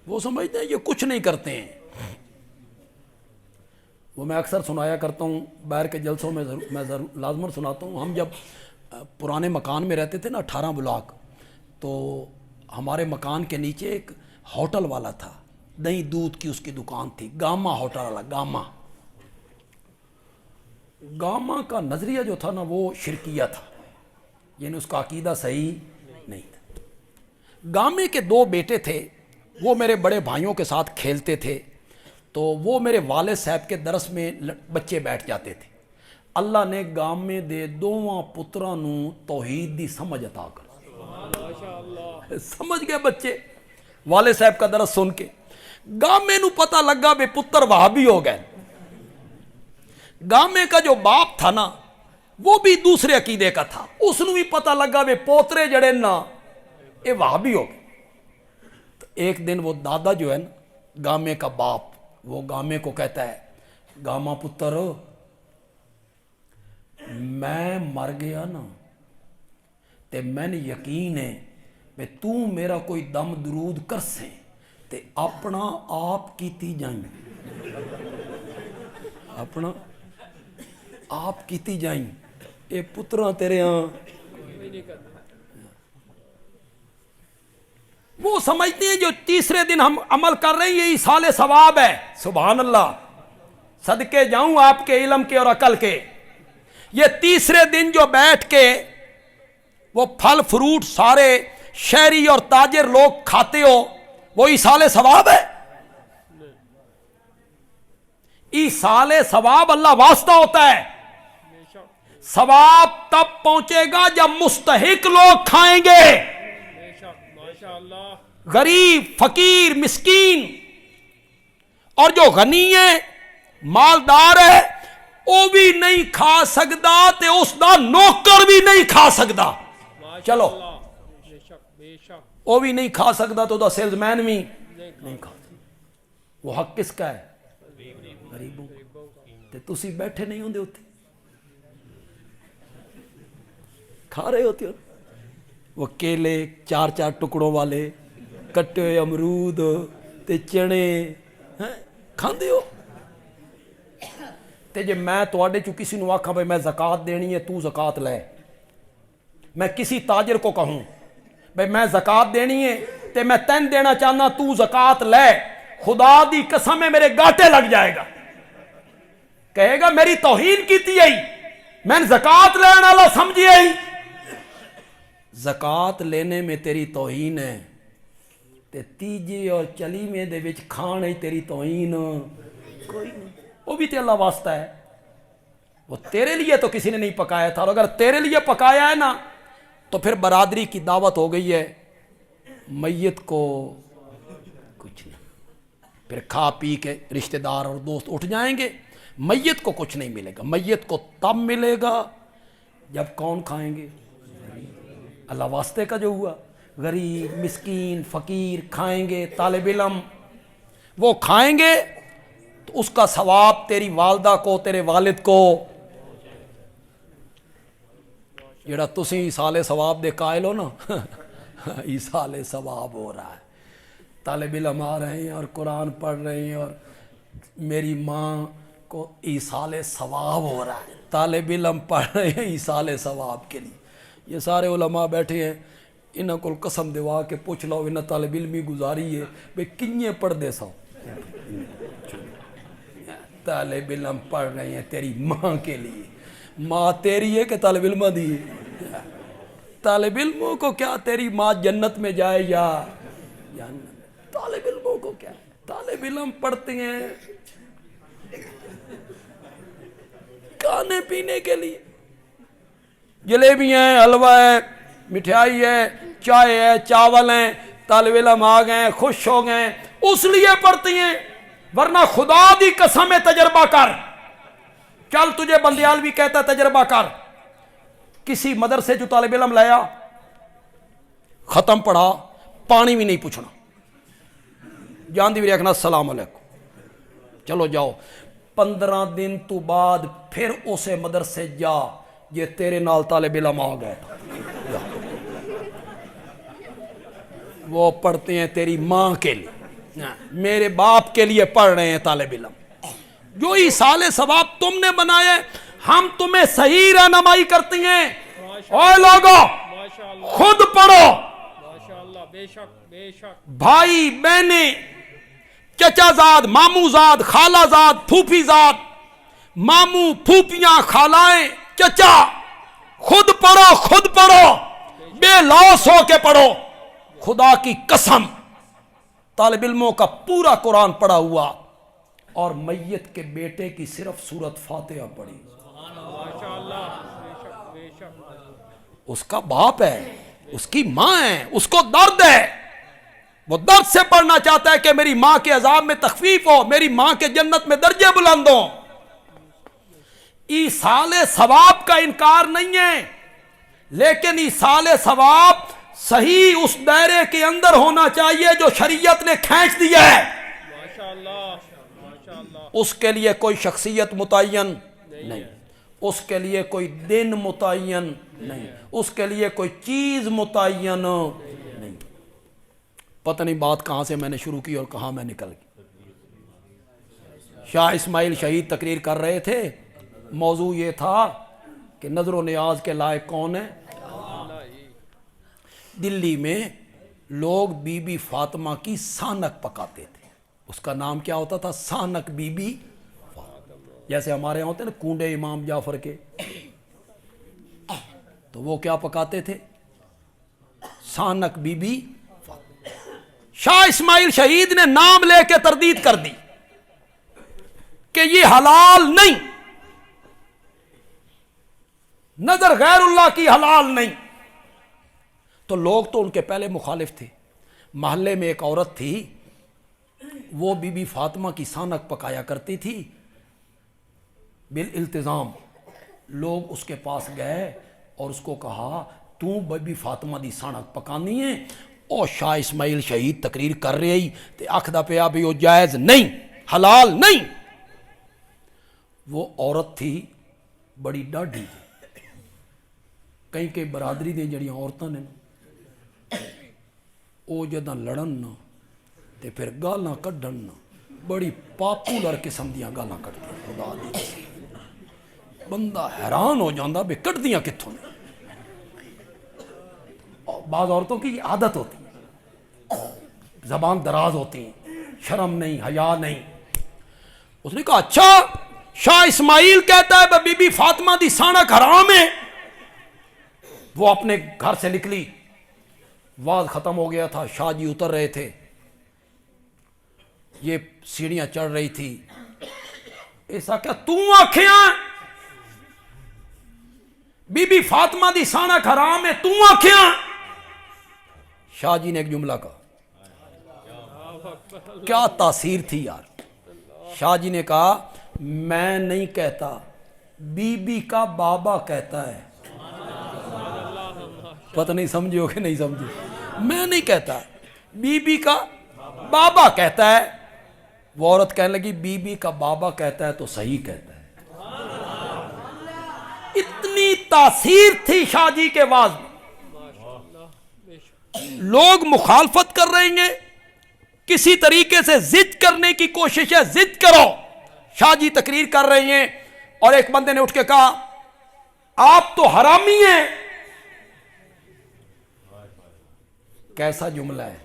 وہ سمجھتے ہیں یہ کچھ نہیں کرتے ہیں۔ وہ میں اکثر سنایا کرتا ہوں باہر کے جلسوں میں، میں لازماً سناتا ہوں۔ ہم جب پرانے مکان میں رہتے تھے نا 18 بلاک، تو ہمارے مکان کے نیچے ایک ہوٹل والا تھا، دہی دودھ کی اس کی دکان تھی، گاما ہوٹل والا، گاما کا نظریہ جو تھا نا وہ شرکیہ تھا، یعنی اس کا عقیدہ صحیح نہیں تھا۔ گامے کے 2 بیٹے تھے، وہ میرے بڑے بھائیوں کے ساتھ کھیلتے تھے، تو وہ میرے والد صاحب کے درس میں بچے بیٹھ جاتے تھے۔ اللہ نے گامے دے 2 پتراں نو توحید دی سمجھ عطا کر، سمجھ گئے بچے والد صاحب کا درس سن کے۔ گامے نو پتہ لگا بے پتر وہابی ہو گئے۔ گامے کا جو باپ تھا نا وہ بھی دوسرے عقیدے کا تھا. اس نو بھی پتہ لگا وے پوترے جڑے نا یہ وہابی ہو گئے. تو ایک دن وہ دادا جو ہے نا گامے کا باپ, وہ گامے کو کہتا ہے گاما پتر میں مر گیا نا تے میں نے یقین ہے کہ تو میرا کوئی دم درود کر سے تے اپنا آپ کیتی جائیں, اپنا آپ کیتی جائیں. اے پتراں تیرے ہاں وہ سمجھتے ہیں جو تیسرے دن ہم عمل کر رہے ہیں یہ ایصال ثواب ہے. سبحان اللہ, صدقے جاؤں آپ کے علم کے اور عقل کے. یہ تیسرے دن جو بیٹھ کے وہ پھل فروٹ سارے شہری اور تاجر لوگ کھاتے ہو وہ ایصال ثواب ہے. ایصال ثواب اللہ واسطہ ہوتا ہے. ثواب تب پہنچے گا جب مستحق لوگ کھائیں گے. غریب فقیر مسکین, اور جو غنی ہے مالدار ہے وہ بھی نہیں کھا سکتا تے اس دا نوکر بھی نہیں کھا سکتا. چلو وہ بھی نہیں کھا سکتا تو دا سیلز مین بھی نہیں کھا سکتا. وہ حق کس کا ہے؟ غریبوں. تے تسی بیٹھے نہیں ہوندے ہوتے کھا رہے ہوتے ہو وہ کیلے چار چار ٹکڑوں والے کٹے ہوئے امرود تے چنے کھاندے ہو. تے جے میں تواڈے چوں کسی نو آکھاں بھئی میں زکات دینی ہے تو زکات لے, میں کسی تاجر کو کہوں بھئی میں زکات دینی ہے تے میں تین دینا چاہنا تو زکات لے, خدا دی قسم ہے میرے گاٹے لگ جائے گا. کہے گا میری توہین کیتی ہے, میں زکات لینے والا سمجھی ہے. زکات لینے میں تیری توہین ہے تے تیجے اور چلیمے دے وچ کھان ہی تیری توہین کوئی نہیں. وہ بھی تے اللہ واسطہ ہے, وہ تیرے لیے تو کسی نے نہیں پکایا تھا, اور اگر تیرے لیے پکایا ہے نا تو پھر برادری کی دعوت ہو گئی ہے, میت کو کچھ نہیں. پھر کھا پی کے رشتہ دار اور دوست اٹھ جائیں گے, میت کو کچھ نہیں ملے گا. میت کو تب ملے گا جب کون کھائیں گے؟ اللہ واسطے کا جو ہوا غریب مسکین فقیر کھائیں گے, طالب علم وہ کھائیں گے تو اس کا ثواب تیری والدہ کو تیرے والد کو, جڑا تسی ایصال ثواب دے قائل ہو نا ایصال ثواب ہو رہا ہے. طالب علم آ رہے ہیں اور قرآن پڑھ رہے ہیں اور میری ماں کو ایصال ثواب ہو رہا ہے. طالب علم پڑھ رہے ہیں ایصال ثواب کے لیے. یہ سارے علماء بیٹھے ہیں, انہاں کو قسم دوا کے پوچھ لو انہاں طالب علمی گزاری ہے بھئی کنیے پڑھ دے سو. طالب علم پڑھ رہے ہیں تیری ماں کے لیے, ماں تیری ہے کہ طالب علمہ دی ہے؟ طالب علموں کو کیا تیری ماں جنت میں جائے یا جہنم, طالب علموں کو کیا. طالب علم پڑھتے ہیں کھانے پینے کے لیے, جلیبی ہیں حلوہ ہے مٹھائی ہے چائے ہے چاول ہیں, طالب علم آ گئے خوش ہو گئے اس لیے پڑھتی ہیں. ورنہ خدا دی قسم تجربہ کر, چل تجھے بندیال بھی کہتا تجربہ کر, کسی مدرسے جو طالب علم لایا ختم پڑھا پانی بھی نہیں پوچھنا, جان دی بھی رکھنا السلام علیکم چلو جاؤ. 15 دن تو بعد پھر اسے مدرسے جا یہ تیرے نال طالب علم آ گئے, وہ پڑھتے ہیں تیری ماں کے لیے, میرے باپ کے لیے پڑھ رہے ہیں طالب علم. جو ایصال ثواب تم نے بنائے ہم تمہیں صحیح رہنمائی کرتی ہیں. اوے لوگو خود پڑھو, بھائی بہنیں چچا زاد ماموں زاد خالہ زاد پھوپھی زاد, ماموں پھوپیاں خالائیں چچا, خود پڑھو خود پڑھو, بے لوث ہو کے پڑھو. خدا کی قسم طالب علموں کا پورا قرآن پڑھا ہوا اور میت کے بیٹے کی صرف سورت فاتحہ پڑھی. اس کا باپ ہے, اس کی ماں ہے, اس کو درد ہے, وہ درد سے پڑھنا چاہتا ہے کہ میری ماں کے عذاب میں تخفیف ہو, میری ماں کے جنت میں درجے بلند ہوں. ایصال ثواب کا انکار نہیں ہے، لیکن ایصال ثواب صحیح اس دائرے کے اندر ہونا چاہیے جو شریعت نے کھینچ دیا ہے۔ اس کے لیے کوئی شخصیت متعین نہیں، اس کے لیے کوئی دن متعین نہیں، اس کے لیے کوئی چیز متعین نہیں۔ پتہ نہیں بات کہاں سے میں نے شروع کی اور کہاں میں نکل گئی۔ شاہ اسماعیل شہید تقریر کر رہے تھے، موضوع یہ تھا کہ نظر و نیاز کے لائق کون ہے۔ دلی میں لوگ بی بی فاطمہ کی سانک پکاتے تھے، اس کا نام کیا ہوتا تھا؟ سانک بی بی فاطمہ۔ جیسے ہمارے یہاں ہوتے ہیں نا کنڈے امام جعفر کے، تو وہ کیا پکاتے تھے؟ سانک بی بی فاطمہ۔ شاہ اسماعیل شہید نے نام لے کے تردید کر دی کہ یہ حلال نہیں، نظر غیر اللہ کی حلال نہیں۔ تو لوگ تو ان کے پہلے مخالف تھے۔ محلے میں ایک عورت تھی، وہ بی بی فاطمہ کی سانک پکایا کرتی تھی بالالتزام۔ لوگ اس کے پاس گئے اور اس کو کہا تو بی بی فاطمہ دی سانک پکانی ہے؟ اور شاہ اسماعیل شہید تقریر کر رہی تے آکھدا پیا بھی وہ جائز نہیں، حلال نہیں۔ وہ عورت تھی بڑی ڈاڈھی، کئی برادری دے جڑیاں عورتاں نے وہ جداں لڑن نا تے پھر گالاں کڈن نا، بڑی پاپولر قسم دیاں گالاں کڈدیاں، خدا دی بندہ حیران ہو جاندا بے کڈدیاں کتھوں نے۔ بعض عورتوں کی یہ عادت ہوتی ہے، زبان دراز ہوتی ہیں، شرم نہیں، حیا نہیں۔ اس نے کہا اچھا شاہ اسماعیل کہتا ہے بی بی فاطمہ دی سانک حرام ہے۔ وہ اپنے گھر سے نکلی، واز ختم ہو گیا تھا، شاہ جی اتر رہے تھے، یہ سیڑھیاں چڑھ رہی تھی۔ ایسا کیا تو آکھیاں بی بی فاطمہ دی سانک حرام ہے، تو آکھیاں؟ شاہ جی نے ایک جملہ کہا، کیا تاثیر تھی یار۔ شاہ جی نے کہا میں نہیں کہتا، بی بی کا بابا کہتا ہے۔ پتہ نہیں سمجھو کہ نہیں سمجھو، میں نہیں کہتا، بی بی کا بابا کہتا ہے۔ وہ عورت کہنے لگی بی بی کا بابا کہتا ہے تو صحیح کہتا ہے۔ اتنی تاثیر تھی شاہ جی کے واز میں۔ لوگ مخالفت کر رہے ہیں، کسی طریقے سے ضد کرنے کی کوشش ہے، ضد کرو۔ شاہ جی تقریر کر رہے ہیں اور ایک بندے نے اٹھ کے کہا آپ تو حرامی ہیں۔ کیسا جملہ ہے،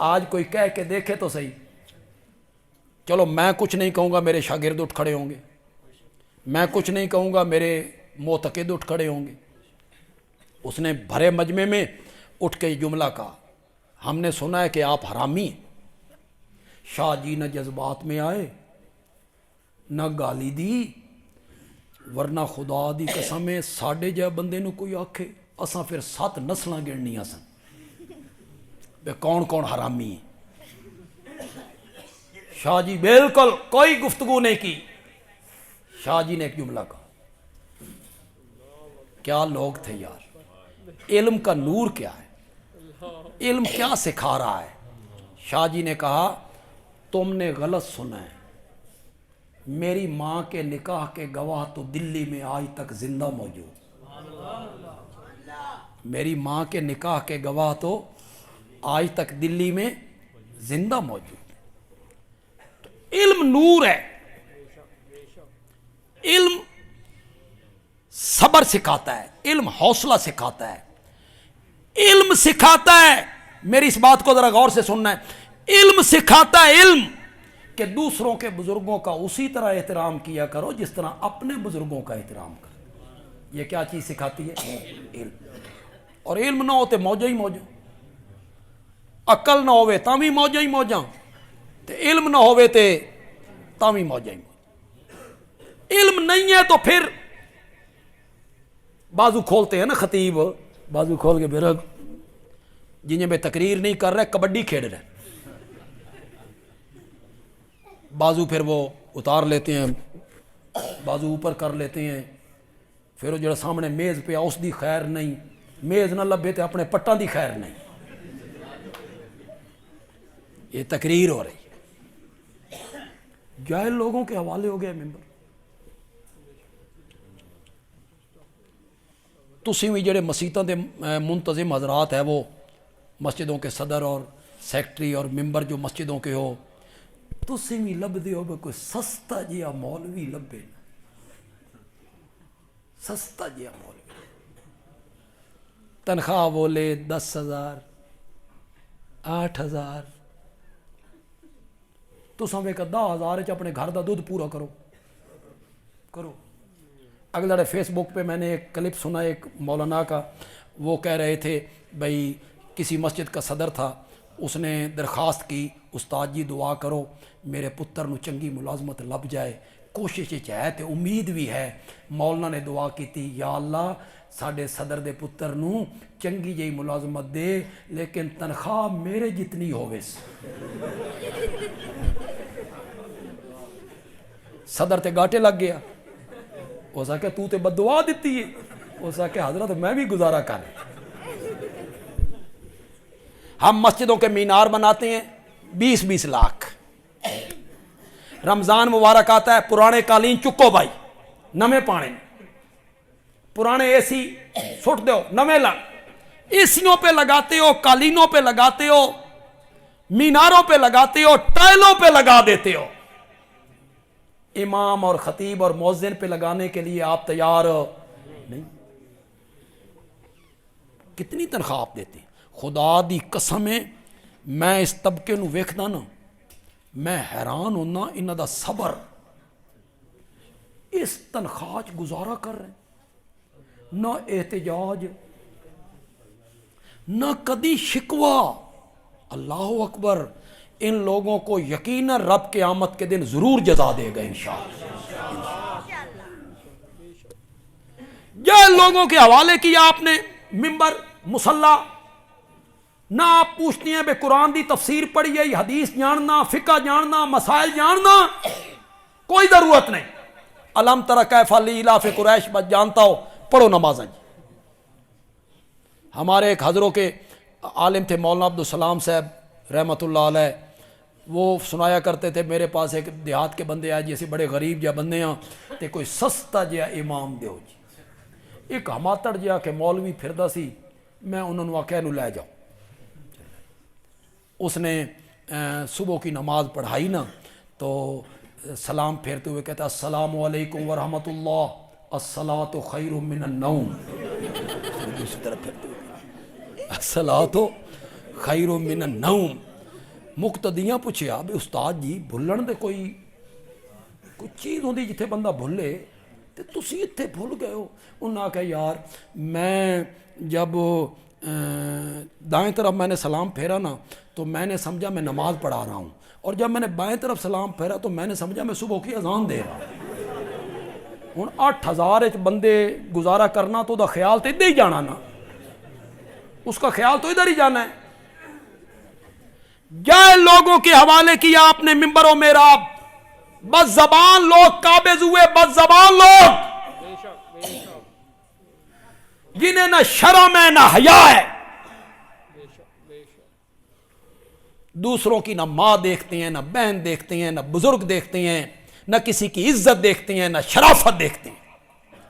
آج کوئی کہہ کے دیکھے تو صحیح۔ چلو میں کچھ نہیں کہوں گا، میرے شاگرد اٹھ کھڑے ہوں گے، میں کچھ نہیں کہوں گا، میرے معتقد اٹھ کھڑے ہوں گے۔ اس نے بھرے مجمع میں اٹھ کے جملہ کہا ہم نے سنا ہے کہ آپ حرامی ہیں۔ شاہ جی نہ جذبات میں آئے نہ گالی دی، ورنہ خدا دی قسم ہے ساڈے جے بندے نو کوئی آکھے اساں پھر 7 نسلاں گننیاں سن بے کون کون حرامی ہے۔ شاہ جی بالکل کوئی گفتگو نہیں کی۔ شاہ جی نے ایک جملہ کہا، کیا لوگ تھے یار، علم کا نور کیا ہے، علم کیا سکھا رہا ہے۔ شاہ جی نے کہا تم نے غلط سنا ہے، میری ماں کے نکاح کے گواہ تو دلی میں آج تک زندہ موجود، میری ماں کے نکاح کے گواہ تو آج تک دلی میں زندہ موجود۔ تو علم نور ہے، علم صبر سکھاتا ہے، علم حوصلہ سکھاتا ہے، علم سکھاتا ہے۔ میری اس بات کو ذرا غور سے سننا ہے، علم سکھاتا ہے، علم کہ دوسروں کے بزرگوں کا اسی طرح احترام کیا کرو جس طرح اپنے بزرگوں کا احترام کرو۔ یہ کیا چیز سکھاتی ہے؟ علم۔ اور علم نہ ہوتے موجہ ہی موجہ، عقل نہ ہوئے تاں بھی موجہ ہی موجہ، تے علم نہ ہوئے تے تاں بھی موجہ ہی موجہ۔ علم نہیں ہے تو پھر بازو کھولتے ہیں نا خطیب، بازو کھول کے پھر جنہیں میں تقریر نہیں کر رہے کبڈی کھیل رہے، بازو پھر وہ اتار لیتے ہیں بازو اوپر کر لیتے ہیں، پھر وہ جڑا سامنے میز پہ اس دی خیر نہیں، میز نہ لبے تو اپنے پٹاں دی خیر نہیں. یہ تقریر ہو رہی ہے. جاہل لوگوں کے حوالے ہو گئے ممبر. تسی بھی جڑے مسیتاں دے منتظم حضرات ہے، وہ مسجدوں کے صدر اور سیکٹری اور ممبر جو مسجدوں کے ہو، تسی بھی لبدے ہو کوئی سستا جہا مولوی لبے، سستا جہا مولوی، تنخواہ بولے 10,000 8,000، تساں ویکھ 10,000 اپنے گھر دا دودھ پورا کرو. اگلے فیس بک پہ میں نے ایک کلپ سنا ایک مولانا کا، وہ کہہ رہے تھے بھائی کسی مسجد کا صدر تھا، اس نے درخواست کی استاد جی دعا کرو میرے پتر نو چنگی ملازمت لب جائے، کوشش ہے تے امید بھی ہے. مولانا نے دعا کی یا اللہ ساڈے صدر دے پتر نو چنگی جئی ملازمت دے لیکن تنخواہ میرے جتنی ہووے. صدر تے گاٹے لگ گیا. ہو سکے تو تے بد دعا دیتی ہے، ہو سکے حضرت میں بھی گزارا کر. ہم مسجدوں کے مینار بناتے ہیں 20 لاکھ. رمضان مبارک آتا ہے، پرانے قالین چکو بھائی، نمے پانے، پرانے اے سی سٹ دو، نمے ایسیوں پہ لگاتے ہو، قالینوں پہ لگاتے ہو، میناروں پہ لگاتے ہو، ٹائلوں پہ لگا دیتے ہو. امام اور خطیب اور مؤذن پہ لگانے کے لیے آپ تیار نہیں. کتنی تنخواہ آپ دیتے ہیں؟ خدا دی قسم ہے میں اس طبقے نو ویکھدا نا میں حیران ہونا، انہاں دا صبر، اس تنخواہ چ گزارا کر رہے ہیں، نہ احتجاج نہ کدی شکوہ. اللہ اکبر. ان لوگوں کو یقینا رب قیامت کے دن ضرور جزا دے گا انشاءاللہ. جن لوگوں کے حوالے کیا آپ نے ممبر مصلی، نہ آپ پوچھتی ہیں بے قرآن دی تفسیر پڑھی ہے، حدیث جاننا، فقہ جاننا، مسائل جاننا، کوئی ضرورت نہیں. الم تر کیف الاف قریش بس جانتا ہو، پڑھو نمازیں. ہمارے ایک حضروں کے عالم تھے مولانا عبدالسلام صاحب رحمۃ اللہ علیہ، وہ سنایا کرتے تھے میرے پاس ایک دیہات کے بندے آئے جیسے بڑے غریب جا بندے ہیں تے کوئی سستا جہا امام دیو جی. ایک ہماتڑ جہا کہ مولوی پھردا سی، میں انہوں نے آخیا نو لے جاؤ. اس نے صبح کی نماز پڑھائی نا تو سلام پھیرتے ہوئے کہتا السلام علیکم ورحمۃ اللہ، الصلاۃ خیر من النوم. دوسری طرف پھرتے ہوئے الصلاۃ خیر من النوم. مقتدیاں پوچھیا بھی استاد جی بھلن دے کوئی چیز ہوندی جتھے بندہ بھولے تے تسی اتھے بھول گئے ہو. انہاں کہا یار میں جب دائیں طرف میں نے سلام پھیرا نا تو میں نے سمجھا میں نماز پڑھا رہا ہوں، اور جب میں نے بائیں طرف سلام پھیرا تو میں نے سمجھا میں صبح کی اذان دے رہا ہوں. ہن 8,000 بندے گزارا کرنا تو دا خیال تو ادھر ہی جانا نا، اس کا خیال تو ادھر ہی جانا ہے. جائے لوگوں کے حوالے کیا آپ نے ممبروں میرا، بس زبان لوگ قابض ہوئے، بس زبان لوگ جنہیں نہ شرم ہے نہ حیا ہے. دوسروں کی نہ ماں دیکھتے ہیں، نہ بہن دیکھتے ہیں، نہ بزرگ دیکھتے ہیں، نہ کسی کی عزت دیکھتے ہیں، نہ شرافت دیکھتے ہیں.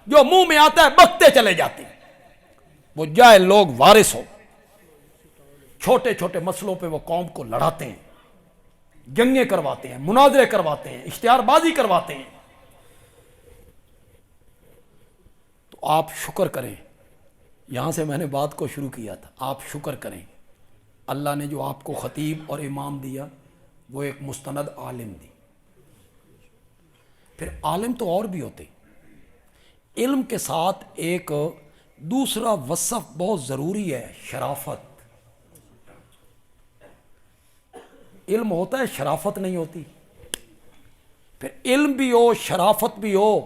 جو منہ میں آتا ہے بکتے چلے جاتے ہیں. وہ جائے لوگ وارث ہو، چھوٹے چھوٹے مسئلوں پہ وہ قوم کو لڑاتے ہیں، جنگیں کرواتے ہیں، مناظرے کرواتے ہیں، اشتہار بازی کرواتے ہیں. تو آپ شکر کریں، یہاں سے میں نے بات کو شروع کیا تھا، آپ شکر کریں اللہ نے جو آپ کو خطیب اور امام دیا وہ ایک مستند عالم دی. پھر عالم تو اور بھی ہوتے. علم کے ساتھ ایک دوسرا وصف بہت ضروری ہے، شرافت. علم ہوتا ہے، شرافت نہیں ہوتی. پھر علم بھی ہو، شرافت بھی ہو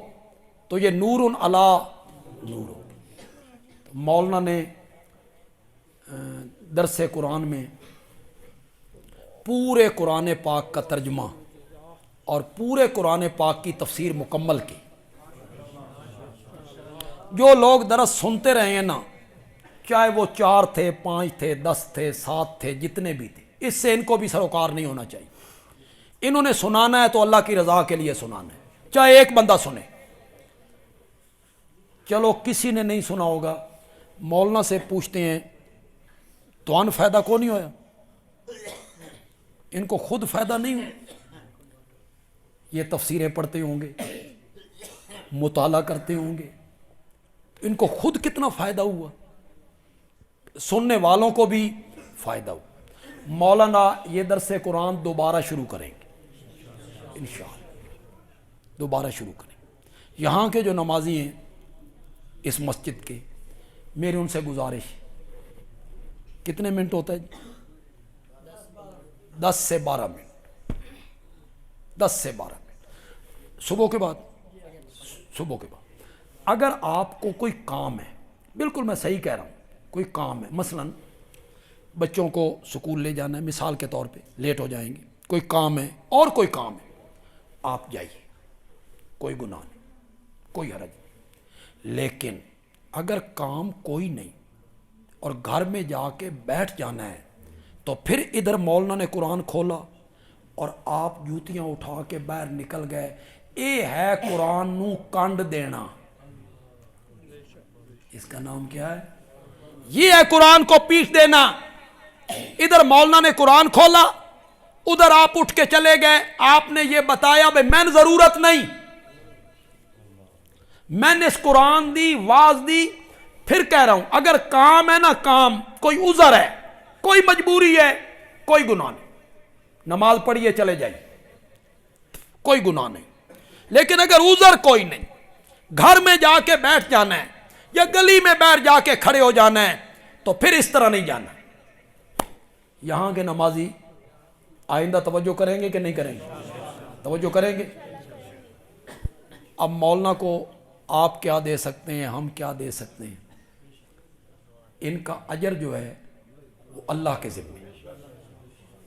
تو یہ نور علی نور ہو. مولانا نے درس قرآن میں پورے قرآن پاک کا ترجمہ اور پورے قرآن پاک کی تفسیر مکمل کی. جو لوگ درس سنتے رہے ہیں نا، چاہے وہ 4 تھے، 5 تھے، 10 تھے، 7 تھے، جتنے بھی تھے، اس سے ان کو بھی سروکار نہیں ہونا چاہیے۔ انہوں نے سنانا ہے تو اللہ کی رضا کے لیے سنانا ہے، چاہے ایک بندہ سنے۔ چلو کسی نے نہیں سنا ہوگا، مولانا سے پوچھتے ہیں تو ان فائدہ کو نہیں ہویا، ان کو خود فائدہ نہیں ہوا، یہ تفسیریں پڑھتے ہوں گے، مطالعہ کرتے ہوں گے، ان کو خود کتنا فائدہ ہوا، سننے والوں کو بھی فائدہ ہوا۔ مولانا یہ درس قرآن دوبارہ شروع کریں گے انشاءاللہ، دوبارہ شروع کریں گے۔ یہاں کے جو نمازی ہیں اس مسجد کے، میری ان سے گزارش، کتنے منٹ ہوتا ہے جی؟ 10 سے 12 منٹ، 10 سے 12 منٹ صبح کے بعد، صبح کے بعد۔ اگر آپ کو کوئی کام ہے، بالکل میں صحیح کہہ رہا ہوں، کوئی کام ہے، مثلا بچوں کو سکول لے جانا ہے، مثال کے طور پہ لیٹ ہو جائیں گے، کوئی کام ہے اور کوئی کام ہے، آپ جائیے، کوئی گناہ نہیں، کوئی حرج نہیں۔ لیکن اگر کام کوئی نہیں اور گھر میں جا کے بیٹھ جانا ہے تو پھر ادھر مولانا نے قرآن کھولا اور آپ جوتیاں اٹھا کے باہر نکل گئے، اے ہے قرآن نو کنڈ دینا، اس کا نام کیا ہے؟ یہ ہے قرآن کو پیٹ دینا۔ ادھر مولانا نے قرآن کھولا، ادھر آپ اٹھ کے چلے گئے، آپ نے یہ بتایا بھائی میں نے ضرورت نہیں، میں نے اس قرآن دی، واز دی۔ پھر کہہ رہا ہوں اگر کام ہے نا، کام کوئی عذر ہے، کوئی مجبوری ہے، کوئی گناہ نہیں، نماز پڑھیے چلے جائیے، کوئی گناہ نہیں۔ لیکن اگر عذر کوئی نہیں، گھر میں جا کے بیٹھ جانا ہے یا گلی میں بیٹھ جا کے کھڑے ہو جانا ہے تو پھر اس طرح نہیں جانا۔ یہاں کے نمازی آئندہ توجہ کریں گے کہ نہیں کریں گے؟ توجہ کریں گے۔ اب مولانا کو آپ کیا دے سکتے ہیں، ہم کیا دے سکتے ہیں؟ ان کا اجر جو ہے وہ اللہ کے ذمہ ہے،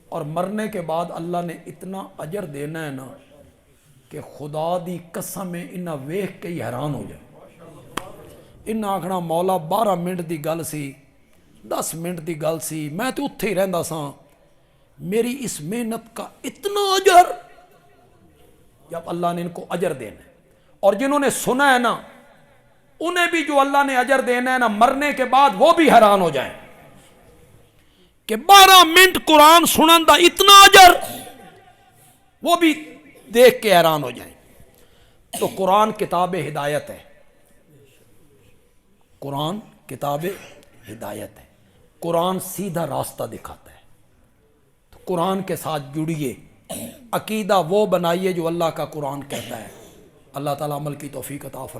اور مرنے کے بعد اللہ نے اتنا اجر دینا ہے نا کہ خدا دی قسم انہاں ویکھ کے ہی حیران ہو جائے۔ انہاں آکھنا مولا 12 منٹ دی گل سی، 10 منٹ دی گل سی، میں تو اتھے ہی رہندا ساں، میری اس محنت کا اتنا اجر۔ جب اللہ نے ان کو اجر دینا ہے، اور جنہوں نے سنا ہے نا انہیں بھی جو اللہ نے اجر دینا ہے نا، مرنے کے بعد وہ بھی حیران ہو جائیں کہ 12 منٹ قرآن سنن دا اتنا اجر، وہ بھی دیکھ کے حیران ہو جائیں۔ تو قرآن کتاب ہدایت ہے، قرآن کتاب ہدایت ہے، قرآن سیدھا راستہ دکھاتا ہے۔ تو قرآن کے ساتھ جڑیے، عقیدہ وہ بنائیے جو اللہ کا قرآن کہتا ہے۔ اللہ تعالیٰ عمل کی توفیق عطا فرمائے۔